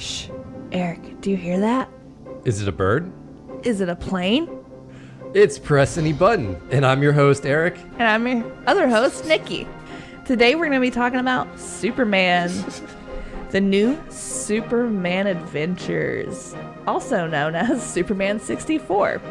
Shh. Eric, do you hear that? Is it a bird? Is it a plane? It's Press Any Button, and I'm your host, Eric. And I'm your other host, Nikki. Today we're going to be talking about Superman, the new Superman Adventures, also known as Superman 64.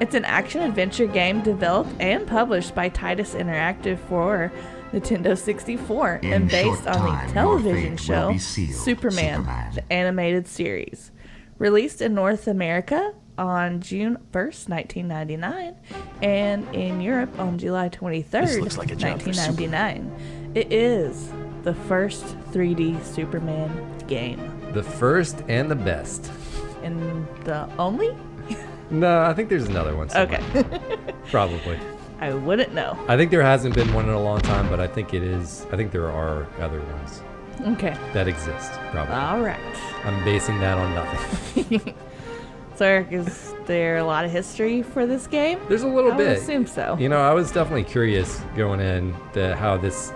It's an action-adventure game developed and published by Titus Interactive for Nintendo 64 and based on the television show Superman, the animated series. Released in North America on June 1st, 1999, and in Europe on July 23rd, 1999. It is the first 3D Superman game. The first and the best. And the only? No, I think there's another one somewhere. Okay. Probably. I wouldn't know. I think there hasn't been one in a long time, but I think it is. I think there are other ones. Okay. That exist, probably. All right. I'm basing that on nothing. So, Eric, is there a lot of history for this game? There's a little bit. I would assume so. You know, I was definitely curious going in to how this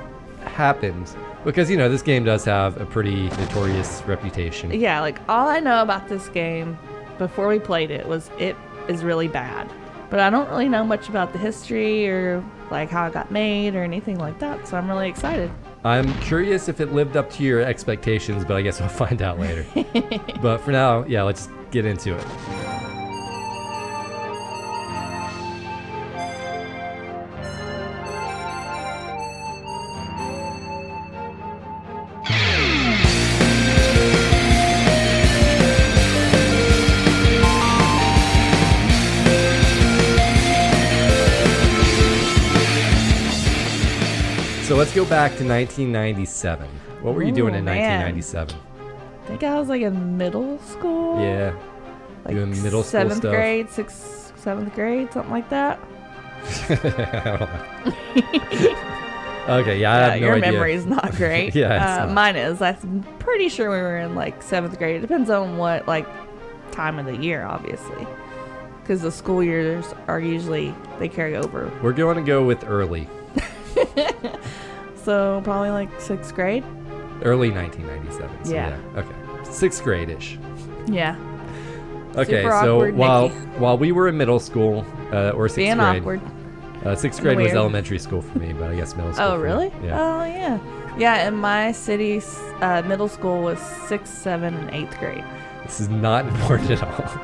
happened. Because, you know, this game does have a pretty notorious reputation. Yeah, like, all I know about this game before we played it was it is really bad. But I don't really know much about the history or, like, how it got made or anything like that, so I'm really excited. I'm curious if it lived up to your expectations, but I guess we'll find out later. But for now, yeah, let's get into it. So let's go back to 1997. What were you doing in 1997? I think I was like in middle school. Yeah. Like doing middle school seventh stuff. grade, seventh grade, something like that. I don't know. Okay, yeah, I have no your idea. memory's not great. Yeah, it's not. Mine is. I'm pretty sure we were in like seventh grade. It depends on what like time of the year, obviously, because the school years are usually they carry over. We're going to go with early. So probably like sixth grade. Early 1997. So Yeah. Okay. Sixth grade-ish. Yeah. Okay, Super so awkward, Nikki. while we were in middle school or sixth Being grade, awkward. Sixth grade was Weird. elementary school for me, but I guess middle school. Oh, for really? You. Yeah. Oh, yeah. Yeah, in my city's middle school was 6th, 7th, and 8th grade. This is not important at all.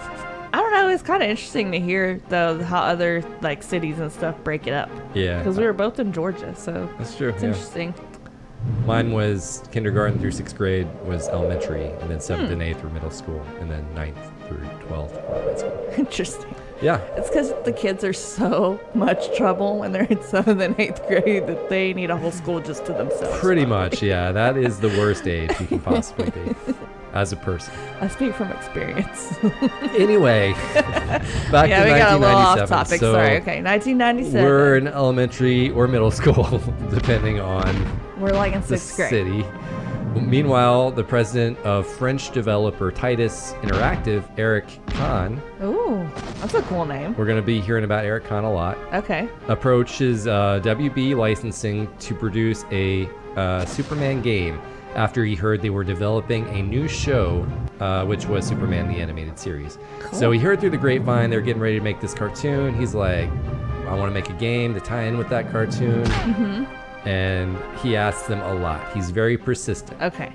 I don't know. It's kind of interesting to hear, though, how other like cities and stuff break it up. Yeah. Because we were both in Georgia, so That's true. it's Yeah. interesting. Mine was kindergarten through sixth grade was elementary, and then seventh and eighth were middle school, and then 9th through 12th were high school. Interesting. Yeah. It's because the kids are so much trouble when they're in 7th and 8th grade that they need a whole school just to themselves. Pretty much, yeah. That is the worst age you can possibly be as a person. I speak from experience. Anyway, back Yeah, to we got a little 1997. off topic. So Sorry. Okay, 1997. we're in elementary or middle school, depending on We're like in the 6th grade. city. Meanwhile, the president of French developer Titus Interactive, Eric Kahn, Ooh, that's a cool name. we're going to be hearing about Eric Kahn a lot, Okay. approaches WB Licensing to produce a Superman game after he heard they were developing a new show, which was Superman the Animated Series. Cool. So he heard through the grapevine they're getting ready to make this cartoon. He's like, I want to make a game to tie in with that cartoon. Mm-hmm. And he asks them a lot. He's very persistent. Okay.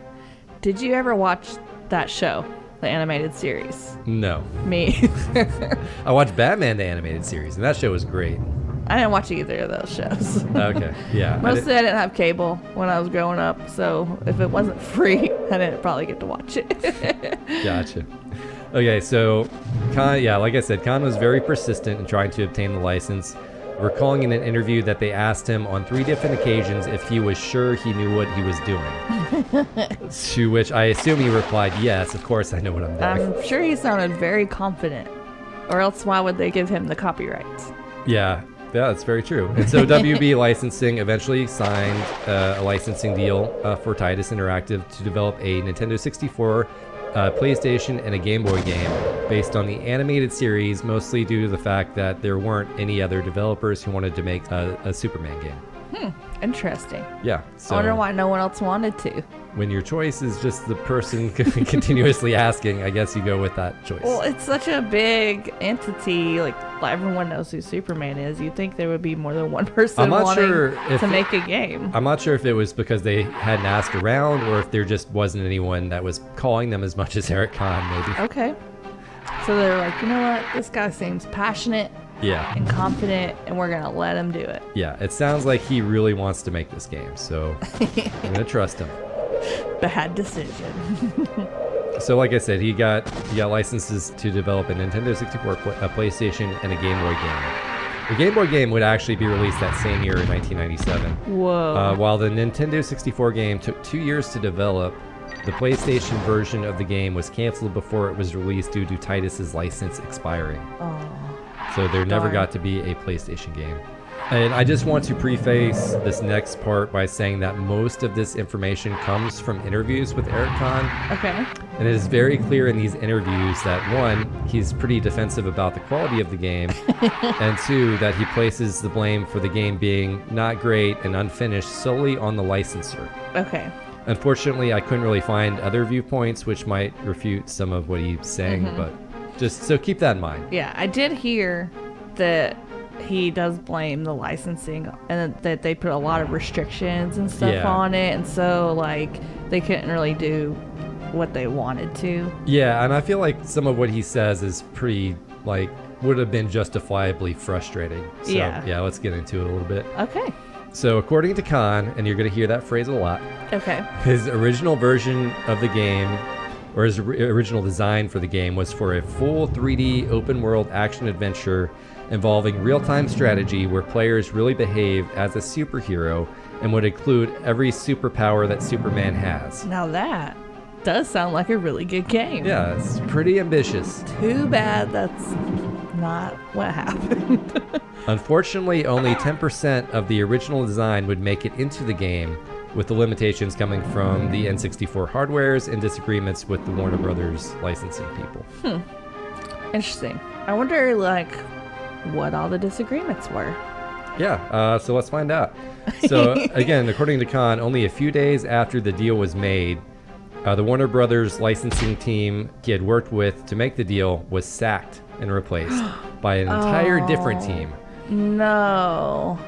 Did you ever watch that show, the animated series? No. Me. I watched Batman the Animated Series, and that show was great. I didn't watch either of those shows. Okay, yeah. Mostly I didn't have cable when I was growing up, so if it wasn't free, I didn't probably get to watch it. Gotcha. Okay, so Khan, yeah, like I said, Khan was very persistent in trying to obtain the license, recalling in an interview that they asked him on 3 different occasions if he was sure he knew what he was doing. To which I assume he replied, yes, of course I know what I'm doing. I'm sure he sounded very confident, or else why would they give him the copyrights? Yeah, that's very true. And so WB Licensing eventually signed a licensing deal for Titus Interactive to develop a Nintendo 64, PlayStation, and a Game Boy game based on the animated series, mostly due to the fact that there weren't any other developers who wanted to make a Superman game. Interesting. Yeah. I So wonder why no one else wanted to. when your choice is just the person continuously asking, I guess you go with that choice. Well, it's such a big entity. Like everyone knows who Superman is. You'd think there would be more than one person wanting to make a game. I'm not sure if it was because they hadn't asked around or if there just wasn't anyone that was calling them as much as Eric Kahn, maybe. Okay. So they're like, you know what? This guy seems passionate Yeah. and confident, and we're going to let him do it. Yeah. It sounds like he really wants to make this game, so I'm going to trust him. Bad decision. So like I said, he got licenses to develop a Nintendo 64, a PlayStation, and a Game Boy game. The Game Boy game would actually be released that same year in 1997. Whoa. While the Nintendo 64 game took 2 years to develop, the PlayStation version of the game was canceled before it was released due to Titus's license expiring. Oh. So there never Darn. got to be a PlayStation game. And I just want to preface this next part by saying that most of this information comes from interviews with Eric Kahn. Okay. And it is very clear in these interviews that, one, he's pretty defensive about the quality of the game, and two, that he places the blame for the game being not great and unfinished solely on the licensor. Okay. Unfortunately, I couldn't really find other viewpoints which might refute some of what he's saying, but just so keep that in mind. Yeah, I did hear that he does blame the licensing and that they put a lot of restrictions and stuff Yeah. on it, and so like they couldn't really do what they wanted to. Yeah, and I feel like some of what he says is pretty, like, would have been justifiably frustrating. So, Yeah. let's get into it a little bit. Okay. So, according to Kahn, and you're going to hear that phrase a lot, Okay. his original version of the game, or his original design for the game, was for a full 3D open-world action-adventure involving real-time strategy where players really behave as a superhero and would include every superpower that Superman has. Now that does sound like a really good game. Yeah, it's pretty ambitious. Too bad that's not what happened. Unfortunately, only 10% of the original design would make it into the game, with the limitations coming from the N64 hardwares and disagreements with the Warner Brothers licensing people. Interesting. I wonder like what all the disagreements were. Yeah, so let's find out. So again, according to Kahn, only a few days after the deal was made, the Warner Brothers licensing team he had worked with to make the deal was sacked and replaced by an entire different team. No.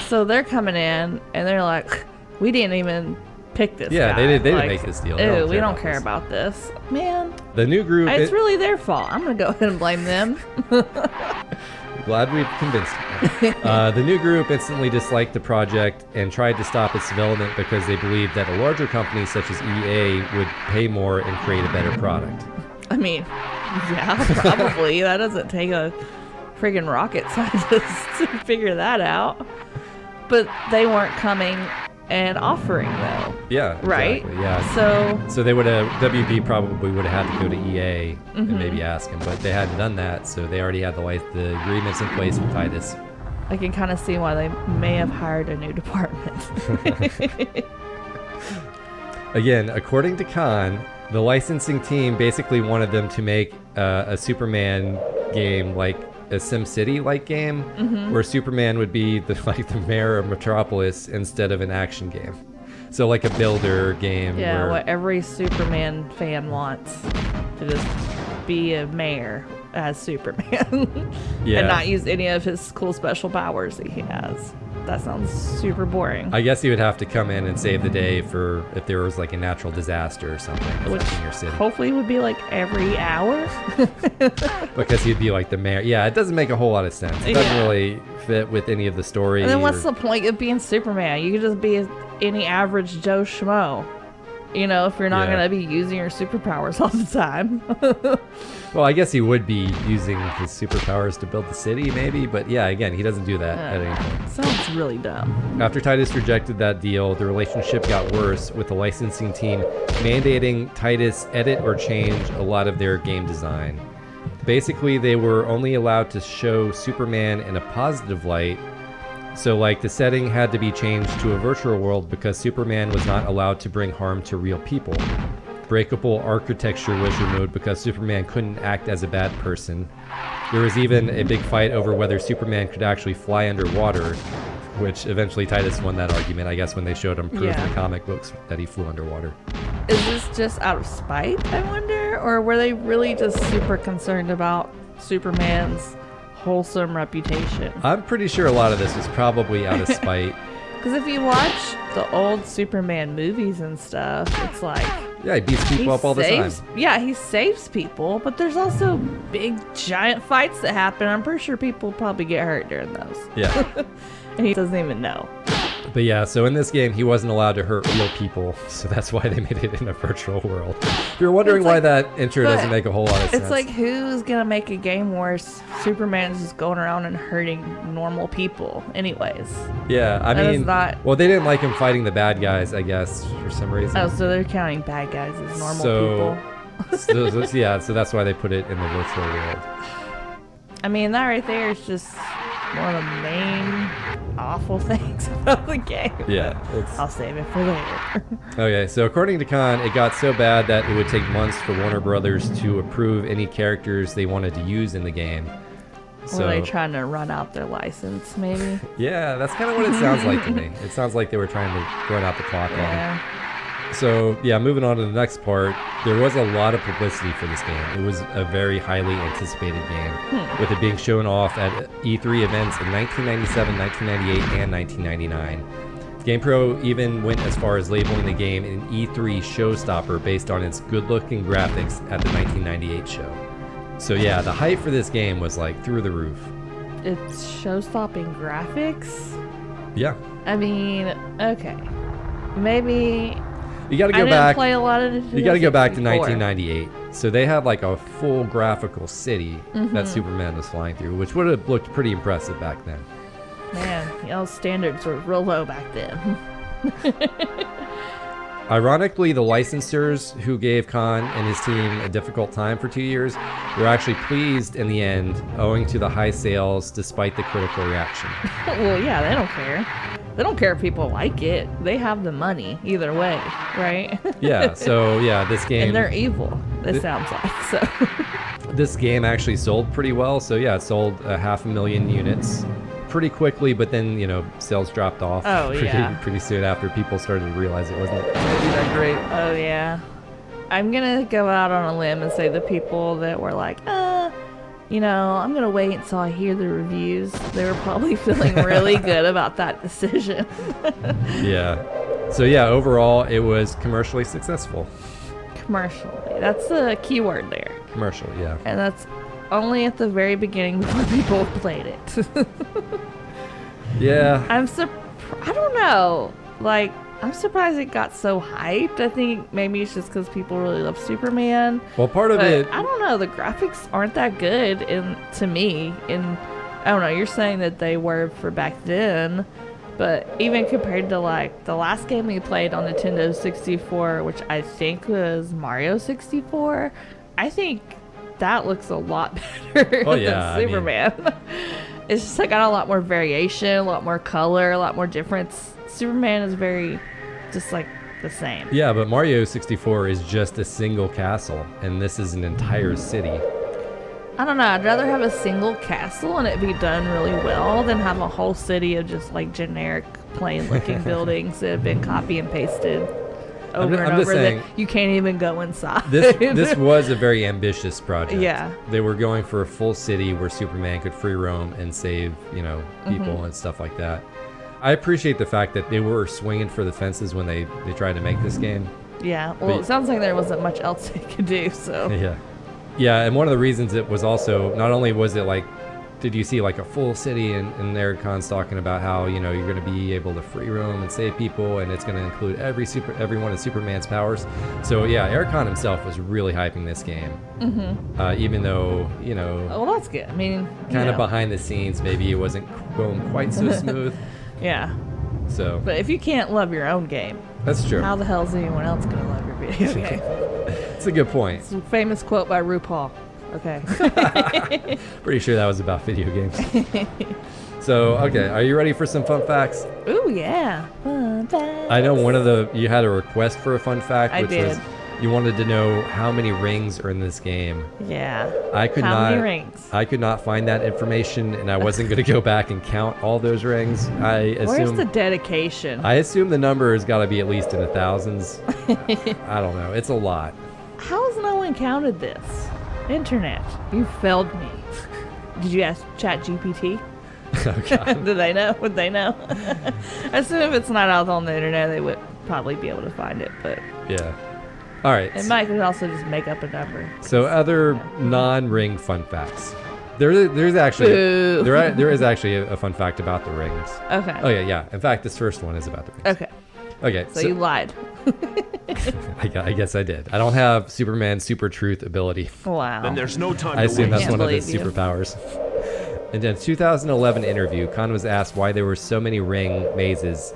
So they're coming in and they're like, we didn't even pick this Yeah, guy. they didn't Like, make this deal. We don't care about this. Man, The new group. it's really their fault. I'm going to go ahead and blame them. Glad we've convinced you. The new group instantly disliked the project and tried to stop its development because they believed that a larger company such as EA would pay more and create a better product. I mean, yeah, probably. That doesn't take a friggin' rocket scientist to figure that out. But they weren't coming and offering, though. Yeah, Right? exactly, yeah. So, they would have, WB probably would have had to go to EA and maybe ask him, but they hadn't done that, so they already had the agreements in place with Titus. I can kind of see why they may have hired a new department. Again, according to Kahn, the licensing team basically wanted them to make a Superman game, like a SimCity-like game, where Superman would be the mayor of Metropolis instead of an action game. So like a builder game. Yeah, where, what every Superman fan wants, to just be a mayor as Superman. Yeah. And not use any of his cool special powers that he has. That sounds super boring. I guess he would have to come in and save the day for if there was like a natural disaster or something Which affecting your city. hopefully would be like every hour. Because he'd be like the mayor. Yeah, it doesn't make a whole lot of sense. It doesn't Yeah. really fit with any of the story. And then what's the point of being Superman? You could just be any average Joe Schmo. You know, if you're not Yeah. going to be using your superpowers all the time. Well, I guess he would be using his superpowers to build the city, maybe. But yeah, again, he doesn't do that at any point. Sounds really dumb. After Titus rejected that deal, the relationship got worse, with the licensing team mandating Titus edit or change a lot of their game design. Basically, they were only allowed to show Superman in a positive light. So, like, the setting had to be changed to a virtual world because Superman was not allowed to bring harm to real people. Breakable architecture was removed because Superman couldn't act as a bad person. There was even a big fight over whether Superman could actually fly underwater. which eventually Titus won that argument, I guess, when they showed him proof Yeah. in the comic books that he flew underwater. Is this just out of spite, I wonder? Or were they really just super concerned about Superman's wholesome reputation? I'm pretty sure a lot of this was probably out of spite. Because if you watch the old Superman movies and stuff, it's like... Yeah, he beats people up all the time. Yeah, he saves people, but there's also big, giant fights that happen. I'm pretty sure people probably get hurt during those. Yeah. And he doesn't even know. But yeah, so in this game, he wasn't allowed to hurt real people, so that's why they made it in a virtual world. If you're wondering why that intro doesn't make a whole lot of sense. It's like, who's going to make a game where Superman's just going around and hurting normal people anyways? Yeah, I That mean, is not... well, they didn't like him fighting the bad guys, I guess, for some reason. Oh, so they're counting bad guys as normal people? Yeah, so that's why they put it in the virtual world. I mean, that right there is just one of the main awful things about the game. Yeah. I'll save it for later. Okay, so according to Khan, it got so bad that it would take months for Warner Brothers to approve any characters they wanted to use in the game. So, Were they trying to run out their license, maybe? Yeah, that's kind of what it sounds like to me. It sounds like they were trying to run out the clock on it. Yeah. So, yeah, moving on to the next part, there was a lot of publicity for this game. It was a very highly anticipated game, with it being shown off at E3 events in 1997, 1998, and 1999. GamePro even went as far as labeling the game an E3 showstopper based on its good-looking graphics at the 1998 show. So yeah, the hype for this game was like through the roof. It's show-stopping graphics? Yeah. I mean, okay. Maybe... You got to I go didn't back. play a lot of Nintendo You got to go back to 64. 1998. So they had like a full graphical city that Superman was flying through, which would have looked pretty impressive back then. Man, y'all's standards were real low back then. Ironically, the licensors who gave Khan and his team a difficult time for 2 years were actually pleased in the end, owing to the high sales despite the critical reaction. Well, yeah, they don't care. They don't care if people like it. They have the money either way, right? Yeah, so yeah, this game... And they're evil, it sounds like, so... This game actually sold pretty well. So yeah, it sold 500,000 units pretty quickly, but then, you know, sales dropped off pretty soon after people started to realize it wasn't maybe that great. Oh, yeah. I'm going to go out on a limb and say the people that were like, you know, I'm going to wait until I hear the reviews. They were probably feeling really good about that decision. Yeah. So yeah, overall, it was commercially successful. Commercially. That's the key word there. Commercial, yeah. And that's only at the very beginning before people played it. Yeah. I don't know. Like, I'm surprised it got so hyped. I think maybe it's just because people really love Superman. Well, part of it... I don't know. The graphics aren't that good to me. I don't know. You're saying that they were for back then. But even compared to, like, the last game we played on Nintendo 64, which I think was Mario 64, I think that looks a lot better than Superman. It's just like got a lot more variation, a lot more color, a lot more difference. Superman is very just like the same. Yeah, but Mario 64 is just a single castle, and this is an entire city. I don't know. I'd rather have a single castle and it be done really well than have a whole city of just like generic, plain-looking buildings that have been copy and pasted over and over that you can't even go inside. This was a very ambitious project. Yeah. They were going for a full city where Superman could free roam and save, you know, people and stuff like that. I appreciate the fact that they were swinging for the fences when they tried to make this game. Yeah. Well, it sounds like there wasn't much else they could do, so. Yeah. Yeah, and one of the reasons it was also, not only was it like, did you see like a full city, and Eric Khan's talking about how, you know, you're going to be able to free roam and save people, and it's going to include every one of Superman's powers. So yeah, Eric Khan himself was really hyping this game, even though, you know, well, that's good. I mean, kind of behind the scenes, maybe it wasn't going quite so smooth. Yeah. So. But if you can't love your own game, that's true. How the hell is anyone else going to love your video game? It's a good point. It's a famous quote by RuPaul. Okay. Pretty sure that was about video games. So, okay, are you ready for some fun facts? Ooh, yeah. Fun facts. I know you had a request for a fun fact, which was You wanted to know how many rings are in this game. Yeah. How many rings? I could not find that information, and I wasn't going to go back and count all those rings. Where's the dedication? I assume the number has got to be at least in the thousands. I don't know. It's a lot. How has no one counted this? Internet, you failed me. Did you ask ChatGPT? Oh, God. Do they know? Would they know? I assume if it's not out on the internet, they would probably be able to find it, but Yeah. All right. it might could also just make up a number. So other non-ring fun facts. There's actually Boo. there is actually a fun fact about the rings. Okay. Oh yeah. In fact, this first one is about the rings. Okay. Okay. So you lied. I guess I did. I don't have Superman's super truth ability. Wow. Then there's no time I to assume waste. that's one of his believe you. superpowers. In a 2011 interview, Khan was asked why there were so many ring mazes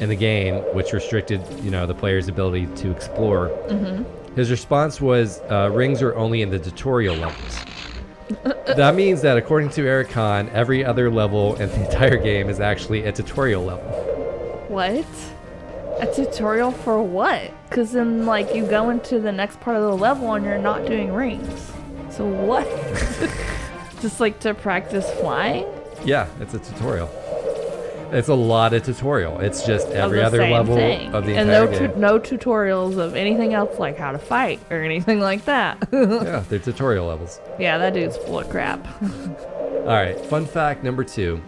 in the game, which restricted, the player's ability to explore. Mm-hmm. His response was, rings are only in the tutorial levels. That means that according to Eric Khan, every other level in the entire game is actually a tutorial level. What? A tutorial for what? Because then, you go into the next part of the level and you're not doing rings. So what? Just to practice flying? Yeah, it's a tutorial. It's a lot of tutorial. It's just every Of the other same level thing. of the and entire game. no tutorials of anything else like how to fight or anything like that. Yeah, they're tutorial levels. Yeah, that dude's full of crap. All right, fun fact number 2.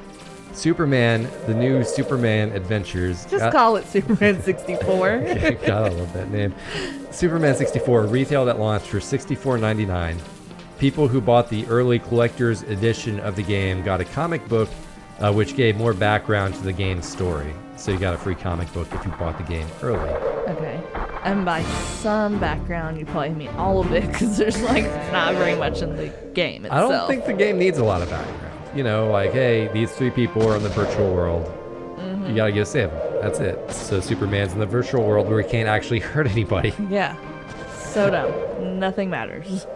Superman, the new Superman Adventures. Just call it Superman 64. God, I love that name. Superman 64 retailed at launch for $64.99. People who bought the early collector's edition of the game got a comic book, which gave more background to the game's story. So you got a free comic book if you bought the game early. Okay. And by some background, you probably mean all of it, because there's not very much in the game I itself. don't think the game needs a lot of background. Hey, these 3 people are in the virtual world. Mm-hmm. You gotta go save them. That's it. So Superman's in the virtual world where he can't actually hurt anybody. Yeah. So dumb. Nothing matters.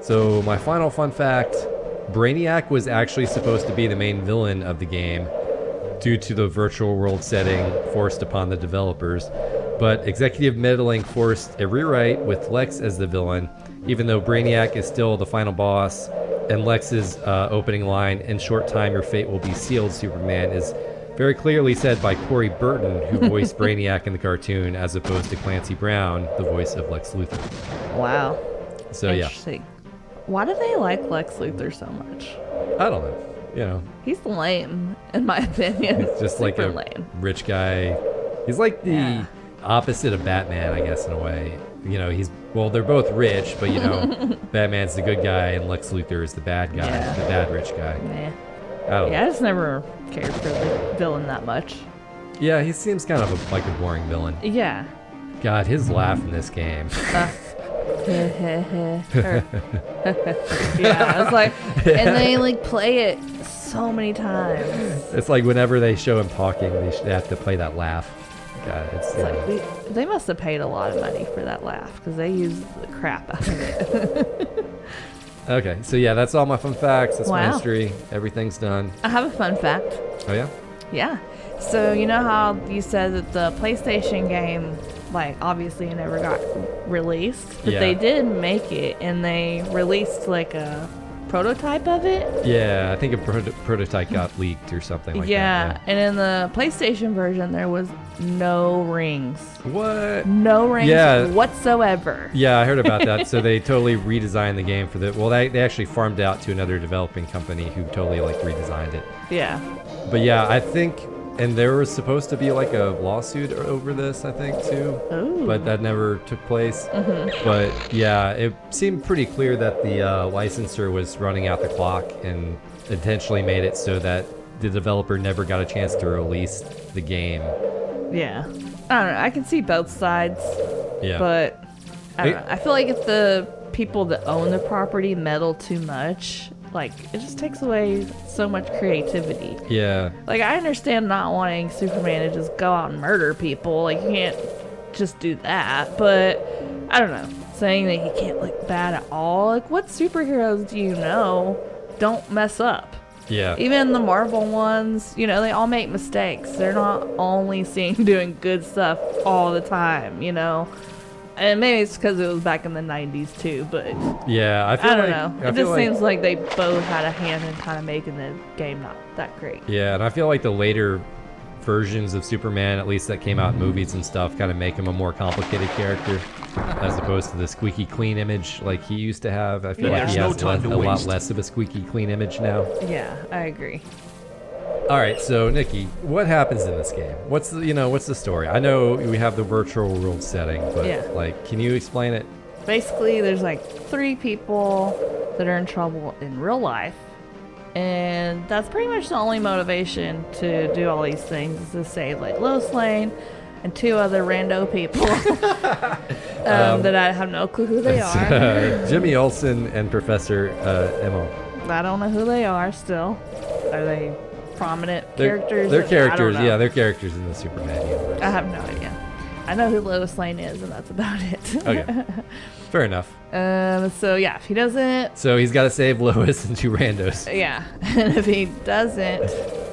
So my final fun fact, Brainiac was actually supposed to be the main villain of the game due to the virtual world setting forced upon the developers, but executive meddling forced a rewrite with Lex as the villain, even though Brainiac is still the final boss, and Lex's opening line, "In short time your fate will be sealed, Superman," is very clearly said by Corey Burton, who voiced Brainiac in the cartoon, as opposed to Clancy Brown, the voice of Lex Luthor. Wow. So yeah, Interesting. Why do they like Lex Luthor so much? I don't know. He's lame, in my opinion. He's just like Super a lame. rich guy. He's like the Yeah. opposite of Batman, I guess, in a way. They're both rich, but Batman's the good guy and Lex Luthor is the bad guy, Yeah. the bad rich guy. Nah. I don't Yeah, know. I just never cared for the villain that much. Yeah, he seems kind of like a boring villain. Yeah. God, his laugh in this game. Yeah, it's and they play it so many times. It's like whenever they show him talking, they have to play that laugh. God, it's They must have paid a lot of money for that laugh because they use the crap out of it. Okay, so yeah, that's all my fun facts. That's my Wow. history. Everything's done. I have a fun fact. Oh yeah? Yeah. So you know how you said that the PlayStation game, obviously it never got released, but Yeah. they did make it, and they released a prototype of it. Yeah, I think a prototype got leaked or something like Yeah, that. and in the PlayStation version, there was no rings. What? No rings Yeah. whatsoever. Yeah, I heard about that. So they totally redesigned the game for they actually farmed out to another developing company who totally redesigned it. Yeah. But yeah, I think, and there was supposed to be a lawsuit over this, I think too. Ooh. But that never took place. Mm-hmm. But yeah, it seemed pretty clear that the licensor was running out the clock and intentionally made it so that the developer never got a chance to release the game. Yeah. I don't know. I can see both sides, Yeah. but I don't know. I feel like if the people that own the property meddle too much, it just takes away so much creativity. Yeah. I understand not wanting Superman to just go out and murder people. You can't just do that. But, I don't know. Saying that he can't look bad at all. What superheroes do you know don't mess up? Yeah. Even the Marvel ones, they all make mistakes. They're not only seen doing good stuff all the time, And maybe it's because it was back in the 90s too, but Yeah, I feel I don't like, know. It just seems like they both had a hand in kind of making the game not that great. Yeah, and I feel like the later versions of Superman, at least that came out in movies and stuff, kind of make him a more complicated character as opposed to the squeaky clean image like he used to have. I feel like he has a lot less of a squeaky clean image now. Yeah, I agree. All right, so Nikki, what happens in this game? What's the story? I know we have the virtual world setting, but like, can you explain it? Basically, there's like 3 people that are in trouble in real life, and that's pretty much the only motivation to do all these things is to save like Lois Lane and 2 other rando people that I have no clue who they are. Jimmy Olsen and Professor Emma. I don't know who they are still. Are they prominent characters? They're characters, yeah, they're characters in the Superman universe. I have no idea. I know who Lois Lane is, and that's about it. Okay, fair enough. So yeah, if he doesn't... So he's got to save Lois and 2 randos. Yeah, and if he doesn't,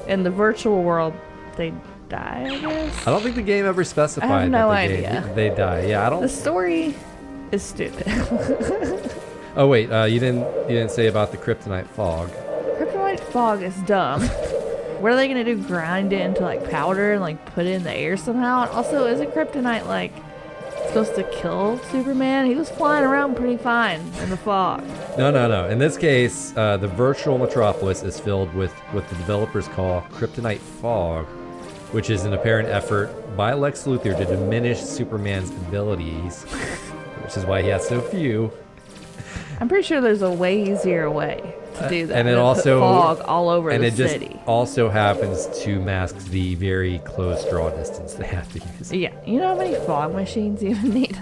in the virtual world, they die, I guess? I don't think the game ever specified I have no that idea. They die. Yeah, I don't... The story is stupid. Oh wait, you didn't say about the kryptonite fog. Kryptonite fog is dumb. What are they gonna do? Grind it into like powder and like put it in the air somehow? And also, isn't kryptonite like supposed to kill Superman? He was flying around pretty fine in the fog. No. In this case, the virtual metropolis is filled with what the developers call kryptonite fog, which is an apparent effort by Lex Luthor to diminish Superman's abilities, which is why he has so few. I'm pretty sure there's a way easier way to do that. And it also fog all over the city. city. Just also happens to mask the very close draw distance they have to use. Yeah, you know how many fog machines you even need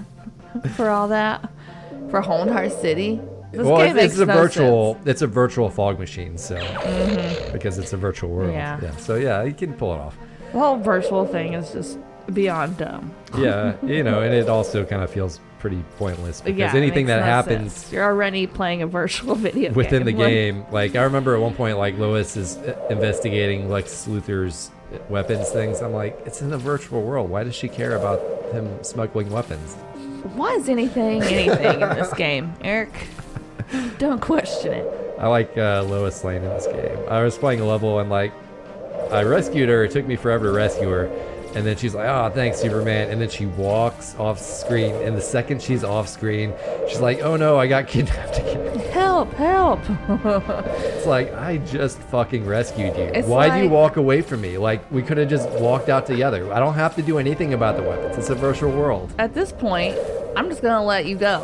for all that? For Hohenheim City? This game makes no sense. It's a virtual fog machine, so because it's a virtual world. Yeah. So yeah, you can pull it off. The whole virtual thing is just beyond dumb. Yeah, and it also kind of feels pretty pointless because anything that happens sense. You're already playing a virtual video within game. the game. Like I remember at one point, like Lois is investigating Lex Luthor's weapons things. I'm like, it's in a virtual world. Why does she care about him smuggling weapons? Why is anything in this game, Eric? Don't question it. I like Lois Lane in this game. I was playing a level and like I rescued her. It took me forever to rescue her. And then she's like, oh, thanks, Superman. And then she walks off screen. And the second she's off screen, she's like, oh no, I got kidnapped again. Help. It's like, I just fucking rescued you. Why'd you walk away from me? Like, we could have just walked out together. I don't have to do anything about the weapons. It's a virtual world. At this point, I'm just going to let you go.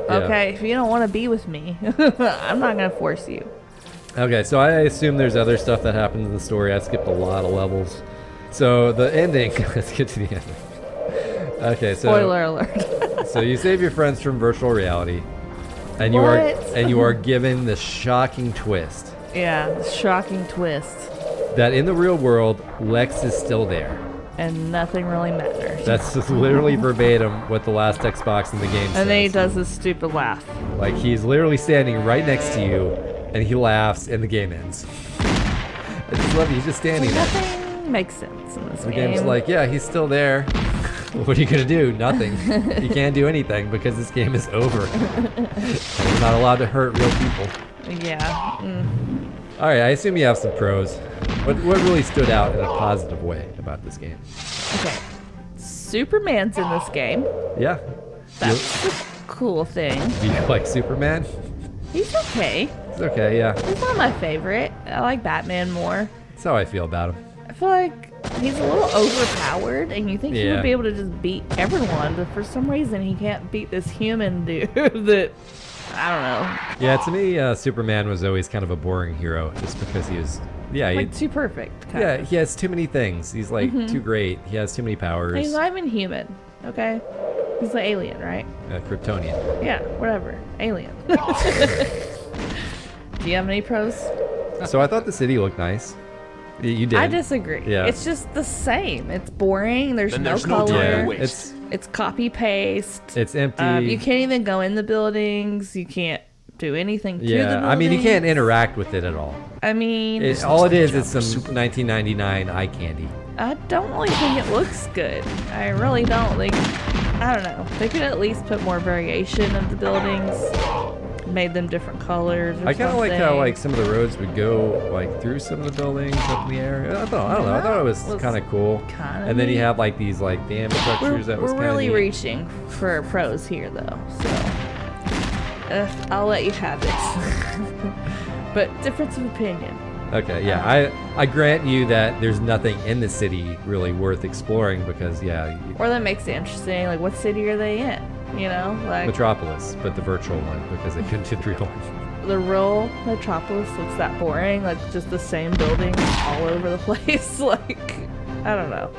Okay? If you don't want to be with me, I'm not going to force you. Okay, so I assume there's other stuff that happens in the story. I skipped a lot of levels. So the ending, let's get to the ending. Okay, so spoiler alert. So you save your friends from virtual reality, and you are given the shocking twist. Yeah, shocking twist. That in the real world, Lex is still there. And nothing really matters. That's just literally verbatim what the last Xbox in the game says. And then he does this stupid laugh. Like he's literally standing right next to you, and he laughs, and the game ends. I just love it. He's just standing there. Nothing makes sense in this game. The game. game's like, yeah, he's still there. What are you gonna do? Nothing. You can't do anything because this game is over. You're not allowed to hurt real people. Yeah. All right, I assume you have some pros. What really stood out in a positive way about this game? Okay, Superman's in this game. Yeah. That's a cool thing. Do you like Superman? He's okay. He's okay, yeah. He's not my favorite. I like Batman more. That's how I feel about him. I feel like he's a little overpowered, and you think he would be able to just beat everyone, but for some reason he can't beat this human dude that, I don't know. Yeah, to me, Superman was always kind of a boring hero, just because he was, like too perfect. He has too many things. He's like too great. He has too many powers. He's not even human, okay? He's an alien, right? Kryptonian. Yeah, whatever. Alien. Do you have any pros? So I thought the city looked nice. You did. I disagree. Yeah. It's just the same. It's boring. There's no color. Yeah, it's copy paste. It's empty. You can't even go in the buildings. You can't do anything to the buildings. I mean, you can't interact with it at all. I mean, all it is some 1999 eye candy. I don't really think it looks good. I really don't. Like, I don't know. They could at least put more variation of the buildings, made them different colors. Or I kind of like something. how like some of the roads would go like through some of the buildings up in the air. I don't know. I thought it was kind of cool. Kinda And then you neat. have like these like dam structures that was We're kind of really reaching for pros here, though. So I'll let you have it. But difference of opinion. Okay, yeah, I grant you that there's nothing in the city really worth exploring because Or that makes it interesting. Like, what city are they in? You know, like Metropolis, but the virtual one because they couldn't do the real one. the real Metropolis looks that boring. Like, just the same buildings all over the place. Like, I don't know.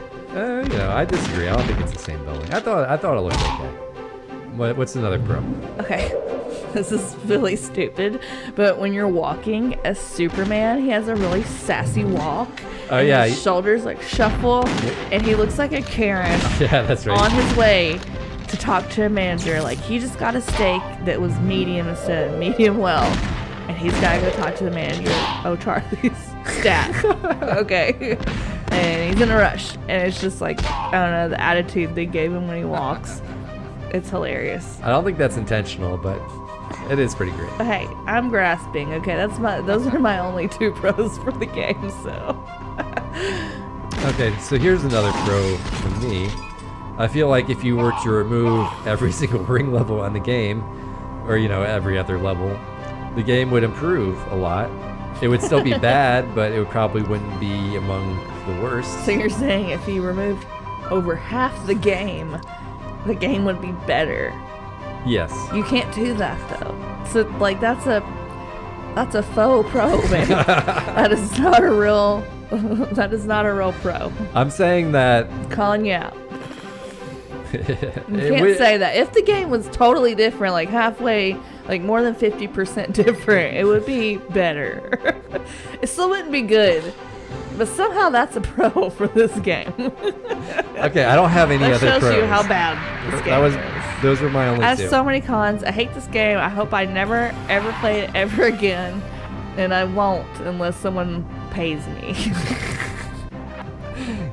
You know, I disagree. I don't think it's the same building. I thought it looked okay. What's another pro? Okay, this is really stupid, but when you're walking as Superman, he has a really sassy walk. Oh, and yeah, his shoulders like shuffle, and he looks like a Karen Yeah, that's right. on his way to talk to a manager. Like, he just got a steak that was medium instead of medium well, and he's gotta go talk to the manager. Oh, Charlie's staff. Okay. And he's in a rush, and it's just like, I don't know, the attitude they gave him when he walks. It's hilarious. I don't think that's intentional, but it is pretty great. But hey, I'm grasping. Okay, those are my only 2 pros for the game. So Okay, so here's another pro from me. I feel like if you were to remove every single ring level on the game, or you know every other level, the game would improve a lot. It would still be bad, but it probably wouldn't be among the worst. so you're saying if you removed over half the game would be better. Yes. You can't do that though. So like that's a faux pro, man. That is not a real pro. I'm saying that Calling you out. You can't say that. If the game was totally different, like halfway, like more than 50% different, it would be better. It still wouldn't be good. But somehow that's a pro for this game. Okay, I don't have any That other shows pros. you how bad this game is. Those were my only I have 2. so many cons. I hate this game. I hope I never ever play it ever again. And I won't unless someone pays me.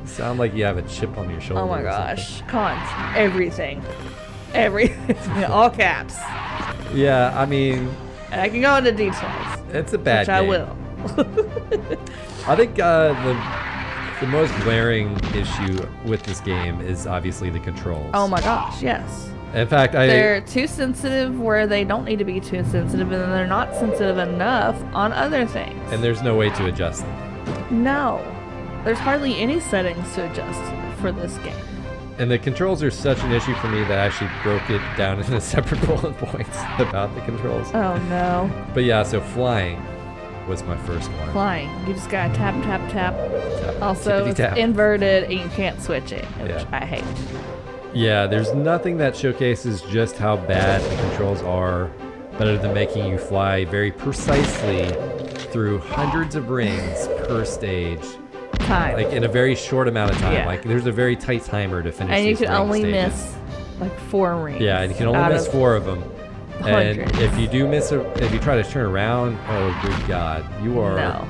Sound like you have a chip on your shoulder. Oh my or gosh. Cons. Everything. Everything. All caps. something. Yeah, I mean, And I can go into details. it's a bad Which game. I will. I think the most glaring issue with this game is obviously the controls. Oh my gosh, yes. In fact, They're too sensitive where they don't need to be too sensitive, and then they're not sensitive enough on other things. and there's no way to adjust them. No. There's hardly any settings to adjust for this game. And the controls are such an issue for me that I actually broke it down into separate bullet points about the controls. Oh no. But yeah, so flying was my first one. Flying. You just gotta tap, tap, tap. Tap, Also, tippity it's tap. inverted and you can't switch it, which Yeah. I hate. Yeah, there's nothing that showcases just how bad the controls are better than making you fly very precisely through hundreds of rings per stage, Time. like in a very short amount of time. Yeah. Like there's a very tight timer to finish and you these can ring only stages. miss like 4 rings. Yeah, and you can only out miss of 4 of them. And hundreds. if you do miss if you try to turn around, oh good God, you are No.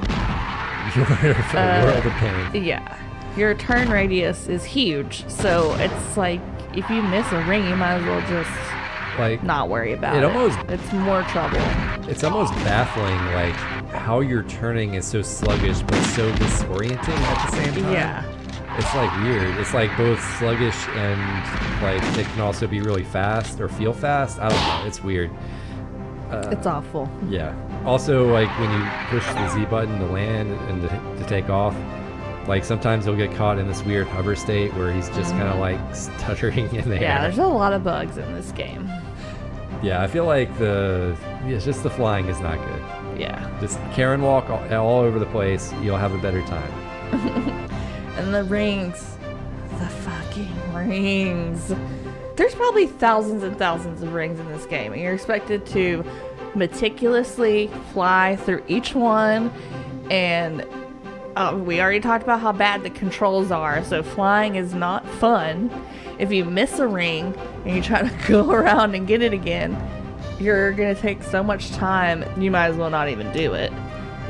you are in a world of pain. Yeah. Your turn radius is huge, so it's like if you miss a ring, you might as well just Like not worry about It it. almost- It's more trouble. it's almost baffling, like how your turning is so sluggish but so disorienting at the same time. Yeah. It's like weird. It's like both sluggish and like it can also be really fast or feel fast. I don't know. It's weird. It's awful. Yeah. Also, like when you push the Z button to land and to take off, like sometimes he'll get caught in this weird hover state where he's just kind of like stuttering in the Yeah, air. there's a lot of bugs in this game. Yeah, I feel like just the flying is not good. Yeah. Just Karen walk all over the place. You'll have a better time. And the rings. The fucking rings. There's probably thousands and thousands of rings in this game, and you're expected to meticulously fly through each one. And we already talked about how bad the controls are, so flying is not fun. If you miss a ring and you try to go around and get it again, you're gonna take so much time, you might as well not even do it.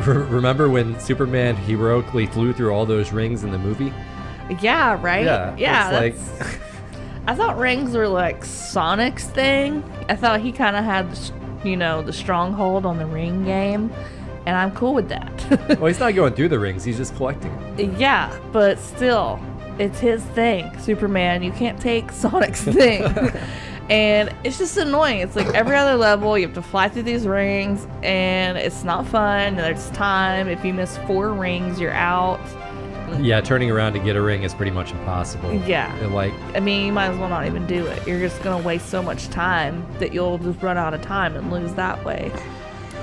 Remember when Superman heroically flew through all those rings in the movie? Yeah, right? Yeah, Yeah, it's that's... I thought rings were like Sonic's thing. I thought he kind of had, the stronghold on the ring game, and I'm cool with that. Well, he's not going through the rings. He's just collecting them. Yeah, but still, it's his thing. Superman, you can't take Sonic's thing. And it's just annoying. It's like every other level, you have to fly through these rings, and it's not fun. There's time. If you miss 4 rings, you're out. Yeah, turning around to get a ring is pretty much impossible. Yeah. And you might as well not even do it. You're just going to waste so much time that you'll just run out of time and lose that way.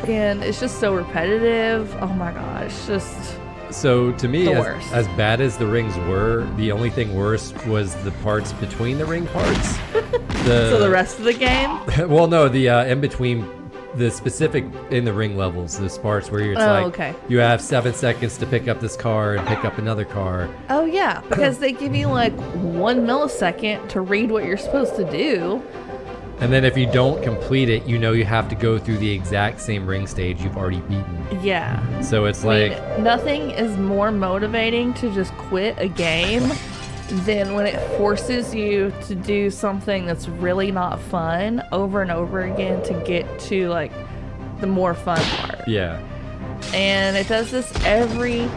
And it's just so repetitive. Oh my gosh, just... So to me, worst. as bad as the rings were, the only thing worse was the parts between the ring parts. So the rest of the game? Well, no, the in between the specific in the ring levels, those parts where it's okay. You have 7 seconds to pick up this car and pick up another car. Oh yeah, because they give you like 1 millisecond to read what you're supposed to do. And then if you don't complete it, you have to go through the exact same ring stage you've already beaten. Yeah. So it's nothing is more motivating to just quit a game than when it forces you to do something that's really not fun over and over again to get to like the more fun part. Yeah. And it does this every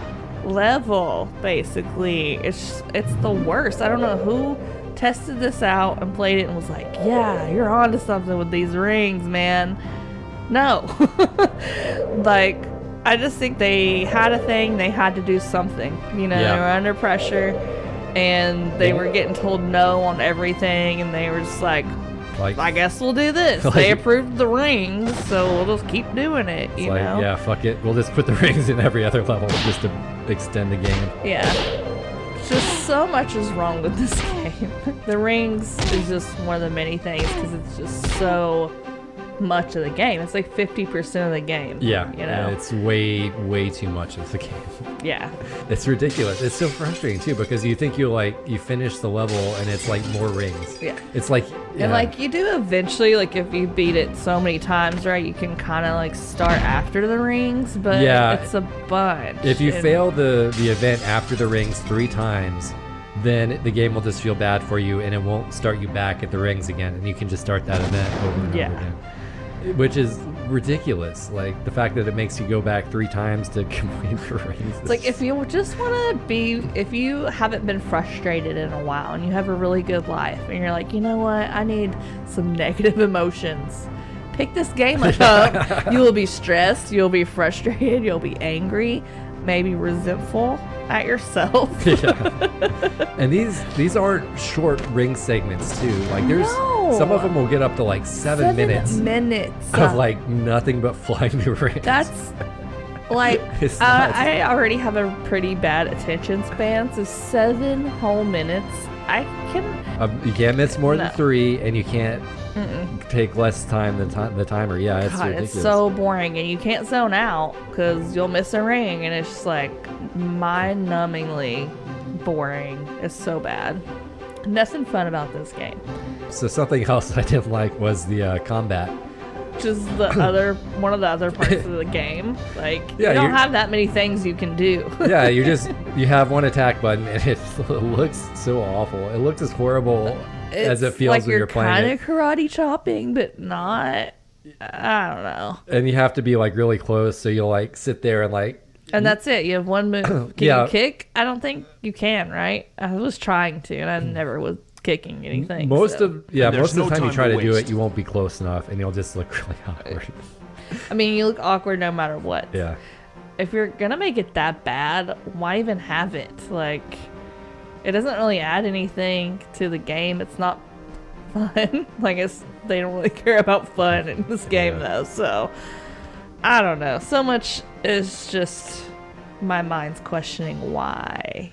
level, basically. It's the worst. I don't know who tested this out and played it and was like, yeah, you're onto something with these rings, man. No. Like, I just think they had a thing, they had to do something. They were under pressure and they were getting told no on everything, and they were just like, I guess we'll do this. They approved the rings, so we'll just keep doing it, you know? Yeah, fuck it. We'll just put the rings in every other level just to extend the game. Yeah. Just so much is wrong with this game. The rings is just one of the many things because it's just so much of the game. It's like 50% of the game. Yeah. Yeah, it's way, way too much of the game. Yeah. It's ridiculous. It's so frustrating too because you think you finish the level and it's like more rings. Yeah. It's like... Yeah. And like you do eventually, like if you beat it so many times, right, you can kind of like start after the rings, but it's a bunch. If you fail the event after the rings 3 times, then the game will just feel bad for you and it won't start you back at the rings again, and you can just start that event over and over again. Which is ridiculous. Like the fact that it makes you go back 3 times to complete the rings. It's like if you just want to if you haven't been frustrated in a while and you have a really good life and you're like, you know what, I need some negative emotions. Pick this game up. You will be stressed. You'll be frustrated. You'll be angry. Maybe resentful at yourself. And these aren't short ring segments too. Like there's some of them will get up to like 7 minutes of like nothing but flying through rings. That's like I already have a pretty bad attention span, so 7 whole minutes. I can. You can't miss more than 3, and you can't take less time than the timer. Yeah, it's ridiculous. It's so boring, and you can't zone out because you'll miss a ring, and it's just like mind-numbingly boring. It's so bad. Nothing fun about this game. So something else I didn't like was the combat. Which is one of the other parts of the game. Like, you don't have that many things you can do. Yeah, you have one attack button, and it looks so awful. It looks as horrible as it feels when you're playing it. Like you're kind of karate chopping, but not. I don't know. And you have to be like really close, so you'll like sit there and like. And that's it. You have one move. Can you kick? I don't think you can, right? I was trying to, and I never was kicking anything. Most of the time you try to do it, you won't be close enough, and you'll just look really awkward. I mean, you look awkward no matter what. Yeah. If you're gonna make it that bad, why even have it? Like, it doesn't really add anything to the game. It's not fun. They don't really care about fun in this game though. So I don't know. So much is just my mind's questioning why.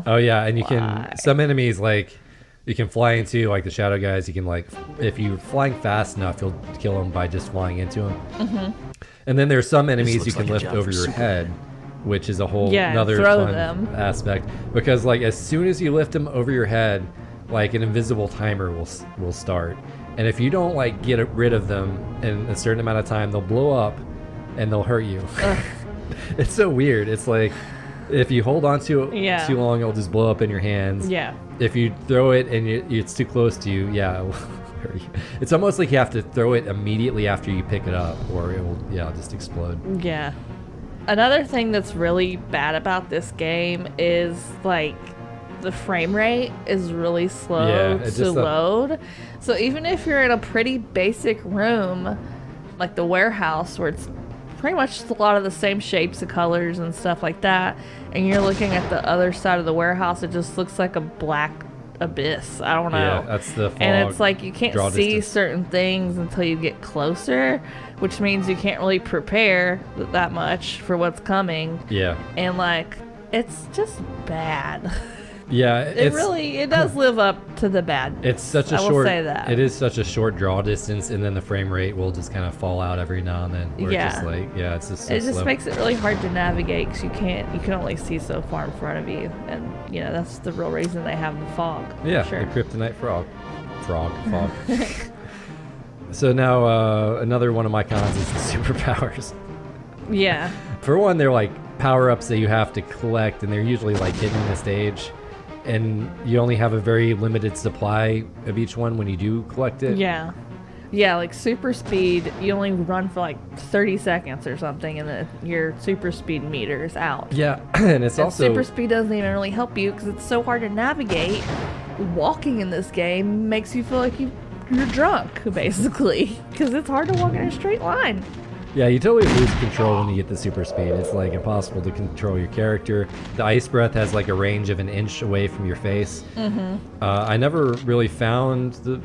Oh yeah, and you can some enemies like. You can fly into like the shadow guys. You can like, if you're flying fast enough, you'll kill them by just flying into them. Mm-hmm. And then there's some enemies you can lift over your head, which is a whole another fun aspect. Because like as soon as you lift them over your head, like an invisible timer will start. And if you don't like get rid of them in a certain amount of time, they'll blow up and they'll hurt you. It's so weird. It's like If you hold on to it Yeah. too long, it'll just blow up in your hands. Yeah. If you throw it and it's too close to you, yeah, it's almost like you have to throw it immediately after you pick it up, or it will, just explode. Yeah. Another thing that's really bad about this game is like the frame rate is really slow to load. So even if you're in a pretty basic room, like the warehouse, where it's pretty much a lot of the same shapes and colors and stuff like that, and you're looking at the other side of the warehouse, it just looks like a black abyss. I don't know. Yeah, that's the fog. And it's like you can't see distance. certain things until you get closer, which means you can't really prepare that much for what's coming. Yeah. And like, it's just bad. Yeah, It does live up to the bad. It's such a I will short. say that. It is such a short draw distance, and then the frame rate will just kind of fall out every now and then. Where Yeah. It's just like, it's just so It just slow. makes it really hard to navigate because you can only see so far in front of you, and that's the real reason they have the fog. Yeah, sure. the kryptonite fog. So now another one of my cons is the superpowers. Yeah. For one, they're like power-ups that you have to collect, and they're usually like hidden in the stage, and you only have a very limited supply of each one when you do collect it. Yeah. Yeah, like super speed, you only run for like 30 seconds or something, and then your super speed meter is out. Yeah, and it's And also super speed doesn't even really help you because it's so hard to navigate. Walking in this game makes you feel like you're drunk, basically, because it's hard to walk in a straight line. Yeah, you totally lose control when you get the super speed. It's like impossible to control your character. The ice breath has like a range of an inch away from your face. I never really found the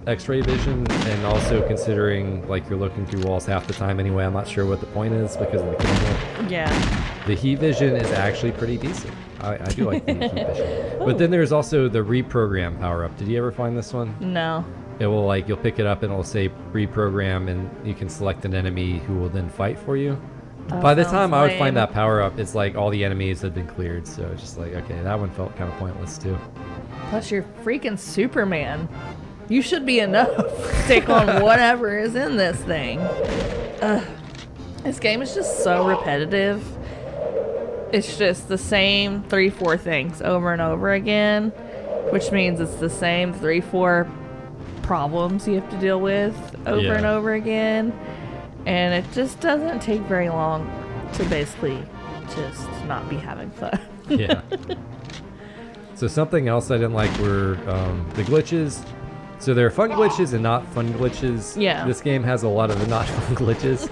x-ray vision, and also considering like you're looking through walls half the time anyway, I'm not sure what the point is because of the camera. Yeah. The heat vision is actually pretty decent. I do like the heat vision. But then there's also the reprogram power-up. Did you ever find this one? No. It will like, you'll pick it up and it'll say reprogram, and you can select an enemy who will then fight for you. By the time I would find that power up, it's like all the enemies had been cleared. So it's just like, okay, that one felt kind of pointless too. Plus, you're freaking Superman. You should be enough to take on whatever is in this thing. This game is just so repetitive. It's just the same 3-4 things over and over again, which means it's the same 3-4 problems you have to deal with over and over again, and it just doesn't take very long to basically just not be having fun. Yeah. So something else I didn't like were the glitches. So there are fun glitches and not fun glitches. Yeah. This game has a lot of the not fun glitches.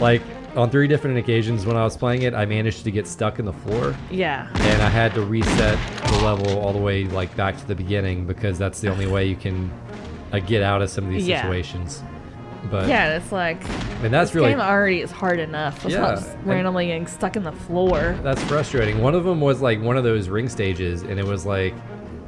Like on 3 different occasions when I was playing it, I managed to get stuck in the floor. Yeah. And I had to reset the level all the way like back to the beginning, because that's the only way you can get out of some of these situations. But yeah, it's like, and that's this really game already is hard enough without just randomly getting stuck in the floor. That's frustrating. One of them was like one of those ring stages, and it was like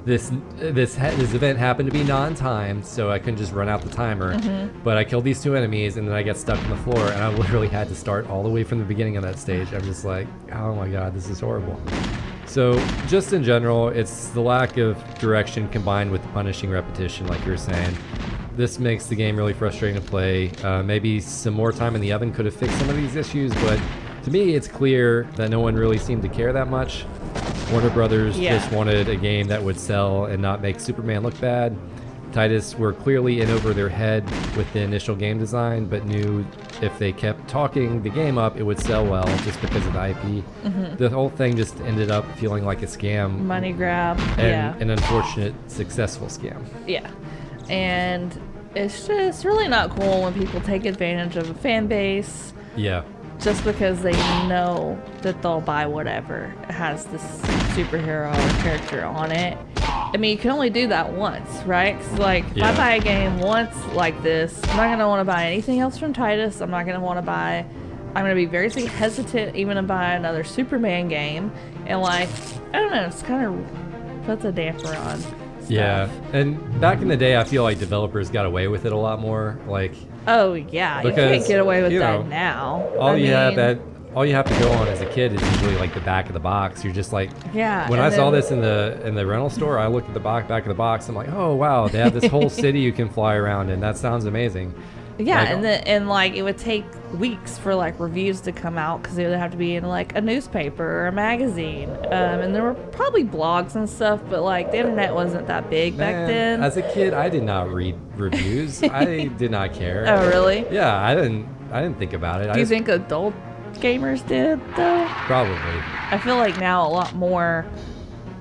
this event happened to be non-timed, so I couldn't just run out the timer. But I killed these 2 enemies, and then I got stuck on the floor, and I literally had to start all the way from the beginning of that stage. I'm just like, oh my god, this is horrible. So just in general, it's the lack of direction combined with the punishing repetition, like you were saying. This makes the game really frustrating to play. Maybe some more time in the oven could have fixed some of these issues, but to me it's clear that no one really seemed to care that much. Warner Brothers just wanted a game that would sell and not make Superman look bad. Titus were clearly in over their head with the initial game design, but knew if they kept talking the game up, it would sell well just because of the IP. The whole thing just ended up feeling like a scam. Money grab. And an unfortunate successful scam. Yeah. And it's just really not cool when people take advantage of a fan base. Yeah. Just because they know that they'll buy whatever has this superhero or character on it. I mean, you can only do that once, right? 'Cause like, if I buy a game once like this, I'm not going to want to buy anything else from Titus. I'm not going to want to buy... I'm going to be very hesitant even to buy another Superman game. And like, I don't know, it's kind of puts a damper on stuff. Yeah, and back in the day, I feel like developers got away with it a lot more. Like, oh yeah, you can't get away with that now. All you have to go on as a kid is usually like the back of the box. You're just like, yeah. When I saw this in the rental store, I looked at the back of the box. I'm like, oh wow, they have this whole city you can fly around in. That sounds amazing. Yeah, like, and like it would take weeks for like reviews to come out because they would have to be in like a newspaper or a magazine. And there were probably blogs and stuff, but like the internet wasn't that big back then. As a kid, I did not read reviews. I did not care. Oh, really? Yeah, I didn't think about it. Do you think adult gamers did though? Probably. I feel like now a lot more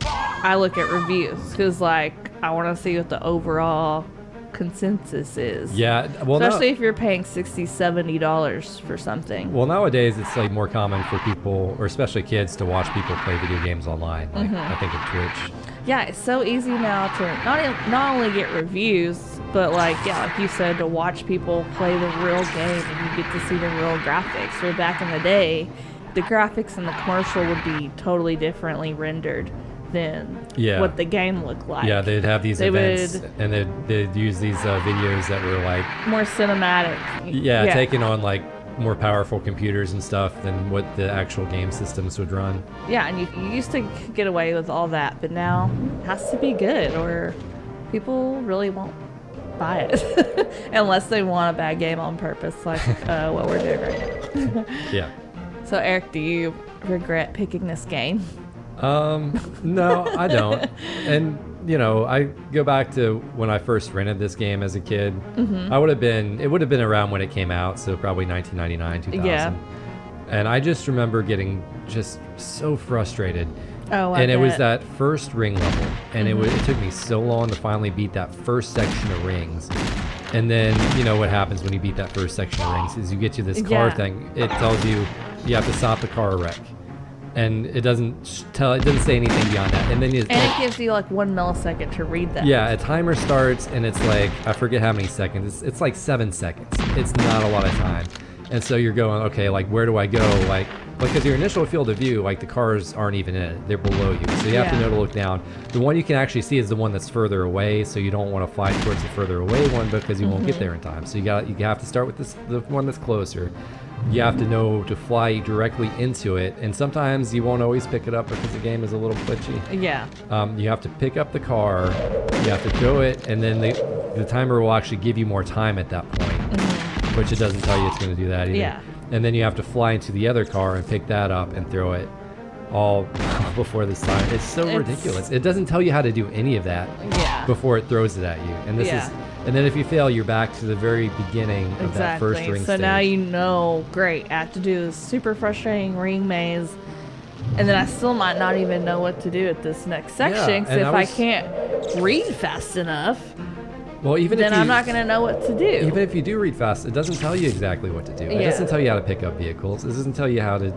I look at reviews because like I want to see what the overall consensus is. Yeah, well, especially if you're paying $60-$70 for something. Well, nowadays it's like more common for people, or especially kids, to watch people play video games online. Like I think of Twitch. Yeah, it's so easy now to not only get reviews, but like you said, to watch people play the real game and you get to see the real graphics. Where back in the day, the graphics in the commercial would be totally differently rendered than what the game looked like. Yeah, they'd have these events, and they'd use these videos that were like more cinematic. Yeah, taking on like more powerful computers and stuff than what the actual game systems would run. Yeah, and you used to get away with all that, but now it has to be good or people really won't buy it unless they want a bad game on purpose, like what we're doing right now. Yeah. So Eric, do you regret picking this game? No, I don't. And you know, I go back to when I first rented this game as a kid. It would have been around when it came out, so probably 1999, 2000. Yeah. And I just remember getting just so frustrated. Oh, and it was that first ring level, and it took me so long to finally beat that first section of rings. And then, you know, what happens when you beat that first section of rings is you get to this car thing. It tells you have to stop the car wreck. And it doesn't say anything beyond that. And then it gives you like 1 millisecond to read that. Yeah, a timer starts and it's like, I forget how many seconds. It's like 7 seconds. It's not a lot of time. And so you're going, okay, like where do I go? Like because your initial field of view, like the cars aren't even in it. They're below you. So you have to know to look down. The one you can actually see is the one that's further away. So you don't want to fly towards the further away one because you won't get there in time. So you have to start with the one that's closer. You have to know to fly directly into it, and sometimes you won't always pick it up because the game is a little glitchy. Yeah. You have to pick up the car, you have to throw it, and then the timer will actually give you more time at that point, which it doesn't tell you it's going to do that either. Yeah. And then you have to fly into the other car and pick that up and throw it all before this time. It's so ridiculous. It doesn't tell you how to do any of that before it throws it at you. And this is. And then if you fail, you're back to the very beginning of that first ring So stage. now you know, great, I have to do this super frustrating ring maze, and then I still might not even know what to do at this next section, because if I can't read fast enough, then I'm not going to know what to do. Even if you do read fast, it doesn't tell you exactly what to do. It doesn't tell you how to pick up vehicles. It doesn't tell you how to,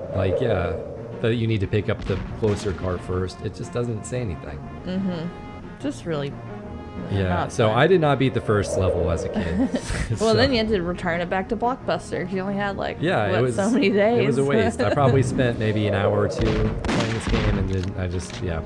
that you need to pick up the closer car first. It just doesn't say anything. Just really... Yeah, so I did not beat the first level as a kid. Well, then you had to return it back to Blockbuster. You only had so many days. It was a waste. I probably spent maybe an hour or two playing this game, and then I just I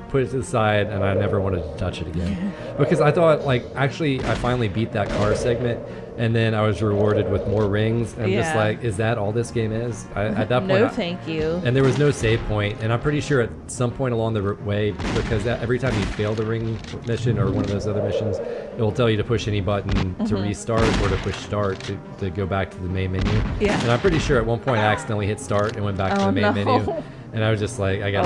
put it to the side, and I never wanted to touch it again. Because I thought, actually, I finally beat that car segment, and then I was rewarded with more rings. And I'm just like, is that all this game is? At that point, no, thank you. And there was no save point, and I'm pretty sure at some point along the way, because every time you fail the ring mission or one of those other missions, it will tell you to push any button to restart or to push start to go back to the main menu. Yeah. And I'm pretty sure at one point I accidentally hit start and went back to the main menu. And I was just like, I got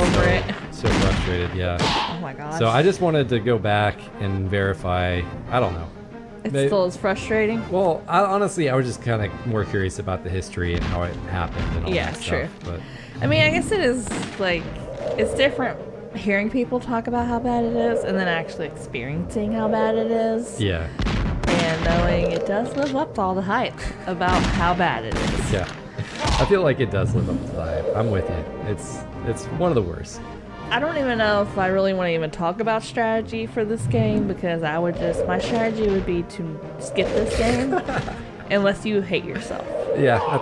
so frustrated, Oh my gosh. So I just wanted to go back and verify, I don't know. It's still as frustrating? Well, honestly, I was just kind of more curious about the history and how it happened and all that stuff. True. But I mean, I guess it is, it's different hearing people talk about how bad it is and then actually experiencing how bad it is. Yeah. And knowing it does live up to all the hype about how bad it is. Yeah. I feel like it does live up to the hype. I'm with you. It's one of the worst. I don't even know if I really want to even talk about strategy for this game, because my strategy would be to skip this game unless you hate yourself. Yeah,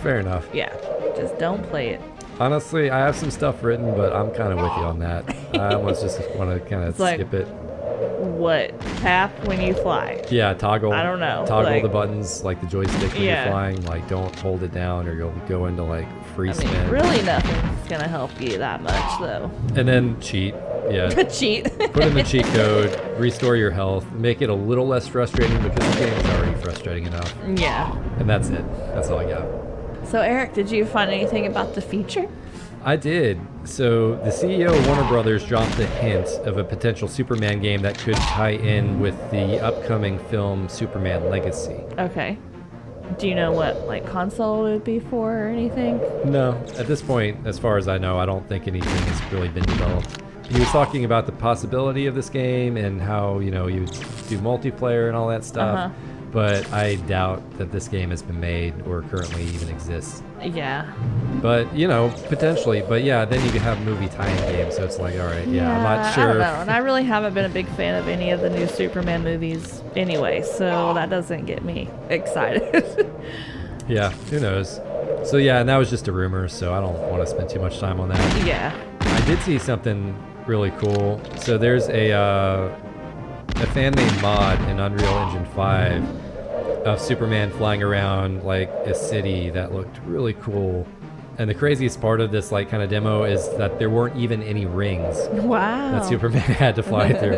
fair enough. Yeah, just don't play it. Honestly, I have some stuff written, but I'm kind of with you on that. I almost just want to kind of skip it. what? Tap when you fly? Yeah, toggle. I don't know. Toggle like, the buttons like the joystick when Yeah. you're flying. Like, don't hold it down or you'll go into like free I spin. mean, really nothing's gonna help you that much, though. And then cheat. Yeah. Cheat. Put in the cheat code, restore your health, make it a little less frustrating because the game is already frustrating enough. Yeah. And that's it. That's all I got. So, Eric, did you find anything about the feature? I did. So the CEO of Warner Brothers dropped a hint of a potential Superman game that could tie in with the upcoming film Superman Legacy. Okay. Do you know what, like, console it would be for or anything? No, at this point, as far as I know, I don't think anything has really been developed. He was talking about the possibility of this game and how, you would do multiplayer and all that stuff. But I doubt that this game has been made or currently even exists. Yeah. But, potentially. But yeah, then you could have movie tie-in games, so it's like, all right, yeah, I'm not sure. I don't know. And I really haven't been a big fan of any of the new Superman movies anyway, so that doesn't get me excited. Yeah, who knows? So yeah, and that was just a rumor, so I don't want to spend too much time on that. Yeah. I did see something really cool. So there's a fan-made mod in Unreal Engine 5 of Superman flying around like a city that looked really cool. And the craziest part of this like kind of demo is that there weren't even any rings Wow. that Superman had to fly through.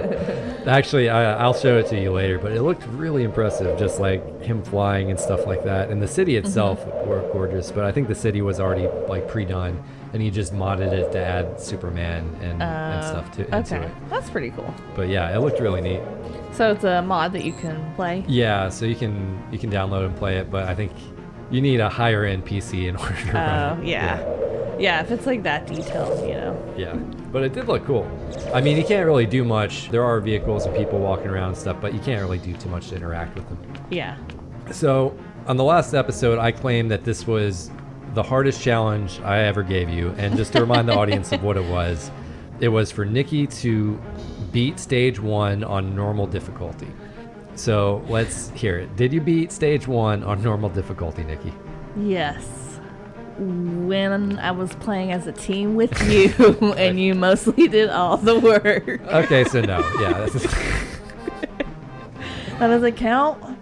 Actually, I'll show it to you later, but it looked really impressive, just like him flying and stuff like that. And the city itself were gorgeous, but I think the city was already like pre-done, and he just modded it to add Superman and stuff into it. That's pretty cool. But yeah, it looked really neat. So it's a mod that you can play? Yeah, so you can download and play it, but I think you need a higher end PC in order to run it. Yeah, if it's like that detailed, Yeah, but it did look cool. I mean, you can't really do much. There are vehicles and people walking around and stuff, but you can't really do too much to interact with them. Yeah. So on the last episode, I claimed that this was the hardest challenge I ever gave you. And just to remind the audience of what it was for Nicky to beat stage 1 on normal difficulty. So let's hear it. Did you beat stage 1 on normal difficulty, Nicky? Yes. When I was playing as a team with you, and you mostly did all the work. Okay, so no. Yeah. That doesn't count?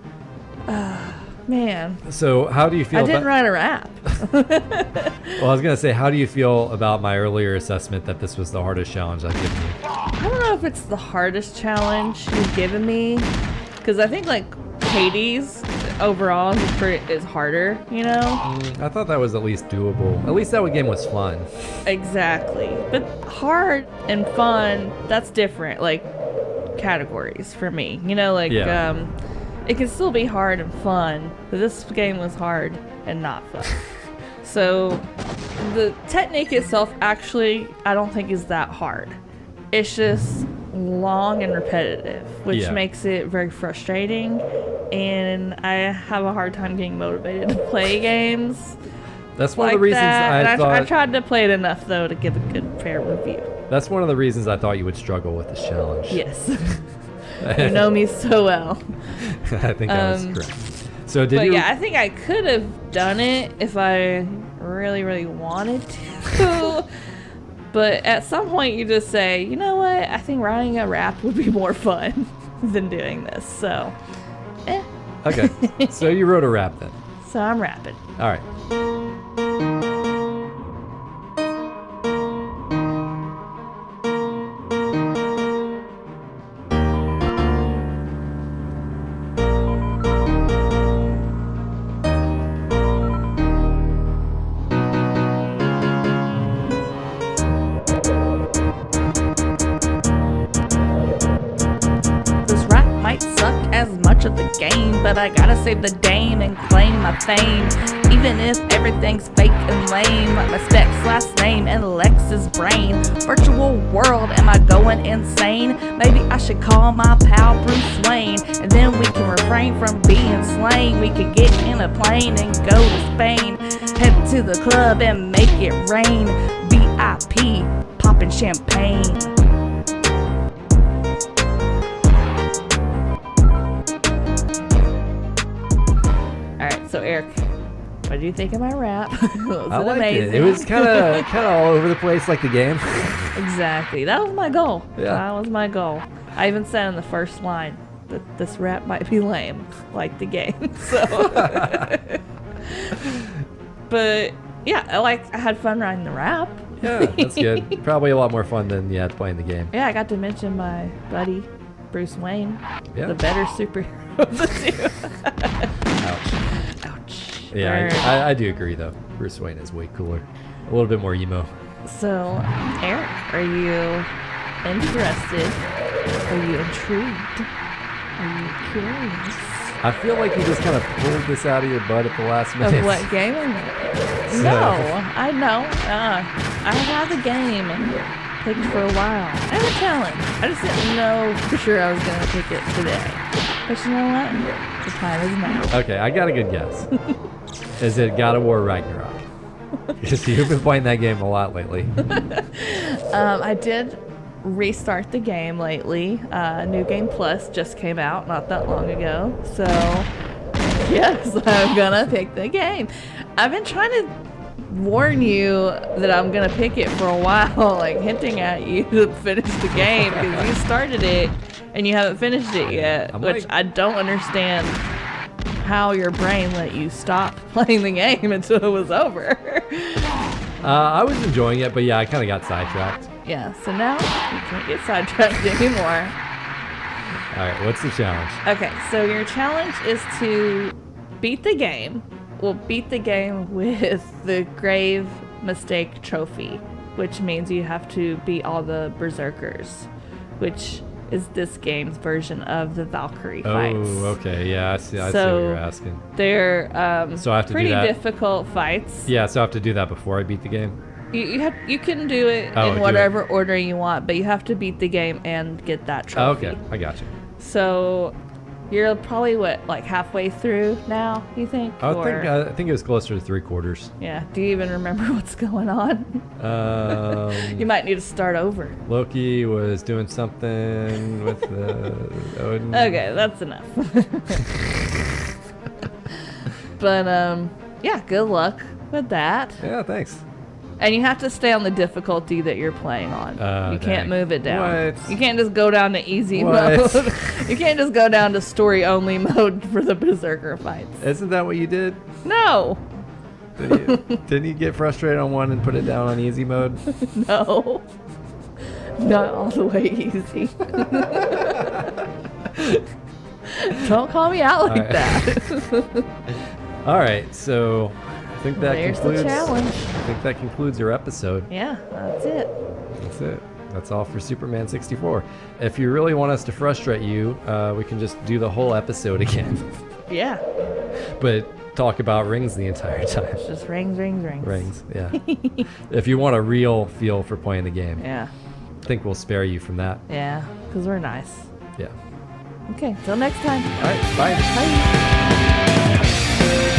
Man. So how do you feel I didn't write a rap. Well, I was going to say, how do you feel about my earlier assessment that this was the hardest challenge I've given you? I don't know if it's the hardest challenge you've given me, because I think like Hades overall is harder, I thought that was at least doable. At least that game was fun. Exactly. But hard and fun, that's different, like categories for me. It can still be hard and fun, but this game was hard and not fun. So the technique itself actually I don't think is that hard. It's just long and repetitive, which makes it very frustrating, and I have a hard time getting motivated to play games. That's one like of the reasons that. I I tried to play it enough though to give a good fair review. That's one of the reasons I thought you would struggle with this challenge. Yes. You know me so well. I think that was correct. So I think I could have done it if I really, really wanted to. But at some point you just say, you know what? I think writing a rap would be more fun than doing this. So, Okay. So you wrote a rap then. So I'm rapping. All right. Of the game, but I gotta save the dame and claim my fame, even if everything's fake and lame. My specs last name and Lex's brain. Virtual world, am I going insane? Maybe I should call my pal Bruce Wayne, and then we can refrain from being slain. We could get in a plane and go to Spain, head to the club and make it rain. VIP, popping champagne. So Eric, what do you think of my rap? I liked it. It was kind of all over the place, like the game. Exactly. That was my goal. Yeah. That was my goal. I even said in the first line that this rap might be lame, like the game. So, but yeah, I had fun writing the rap. Yeah, that's good. Probably a lot more fun than you had playing the game. Yeah, I got to mention my buddy Bruce Wayne, Yeah. the better superhero of the two. Ouch. Ouch. Yeah, Burn. I do agree though. Bruce Wayne is way cooler. A little bit more emo. So, Eric, are you interested? Are you intrigued? Are you curious? I feel like you just kind of pulled this out of your butt at the last minute. Of what game I'm in? So- No, I know. I have a game picked for a while. I have a challenge. I just didn't know for sure I was going to pick it today. But you know what? The time is now. Okay, I got a good guess. Is it God of War Ragnarok? Because you've been playing that game a lot lately. I did restart the game lately. New Game Plus just came out not that long ago. So, yes, I'm going to pick the game. I've been trying to warn you that I'm going to pick it for a while, like hinting at you to finish the game because you started it and you haven't finished it yet, which I don't understand how your brain let you stop playing the game until it was over. I was enjoying it, but yeah, I kind of got sidetracked. Yeah, so now you can't get sidetracked anymore. All right, what's the challenge? Okay, so your challenge is to beat the game. Well, beat the game with the Grave Mistake Trophy, which means you have to beat all the Berserkers, which is this game's version of the Valkyrie fights. Oh, okay, yeah, I see what So you're asking. they're So I have to do pretty that? difficult fights. Yeah, so I have to do that before I beat the game? You can do it Oh, in do whatever order you want, but you have to beat the game and get that Oh, trophy. okay, I got you. So you're probably like halfway through now, you think? I think it was closer to 3/4. Yeah. Do you even remember what's going on? You might need to start over. Loki was doing something with Odin. Okay, that's enough. But yeah, good luck with that. Yeah, thanks. And you have to stay on the difficulty that you're playing on. You can't dang. move it down. What? You can't just go down to easy What? mode. You can't just go down to story only mode for the Berserker fights. Isn't that what you did? No. Didn't you get frustrated on one and put it down on easy mode? No. Not all the way easy. Don't call me out like All right. that. All right, so I think that There's the concludes. challenge. I think that concludes your episode. Yeah, that's it. That's it. That's all for Superman 64. If you really want us to frustrate you, we can just do the whole episode again, Yeah. but talk about rings the entire time. It's just rings. Rings, yeah. If you want a real feel for playing the game, Yeah. I think we'll spare you from that. Yeah. Because we're nice. Yeah. Okay, till next time. All right, bye. Bye.